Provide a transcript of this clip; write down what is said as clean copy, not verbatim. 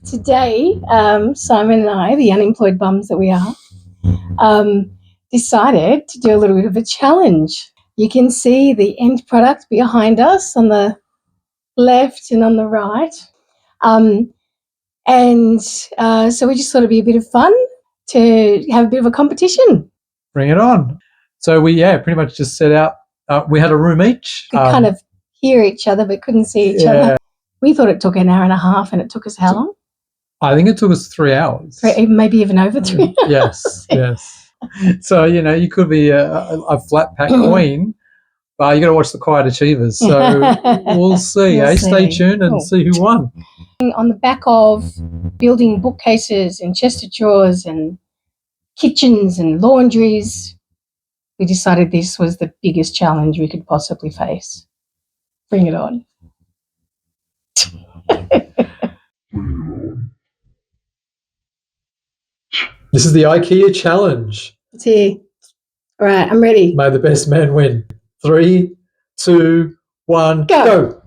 Today, Simon and I, the unemployed bums that we are, decided to do a little bit of a challenge. You can see the end product behind us on the left and on the right. So we just thought it'd be a bit of fun to have a bit of a competition. Bring it on. So we, pretty much just set out. We had a room each. We kind of hear each other but couldn't see each other. We thought it took an hour and a half, and it took us how long? I think it took us 3 hours. Maybe even over 3 hours. Yes. So, you could be a flat pack queen, but you got to watch the Quiet Achievers. So we'll see. Stay tuned and see who won. On the back of building bookcases and chest of drawers and kitchens and laundries, we decided this was the biggest challenge we could possibly face. Bring it on. This is the Ikea challenge. Let's hear. All right, I'm ready. May the best man win. 3, 2, 1, go.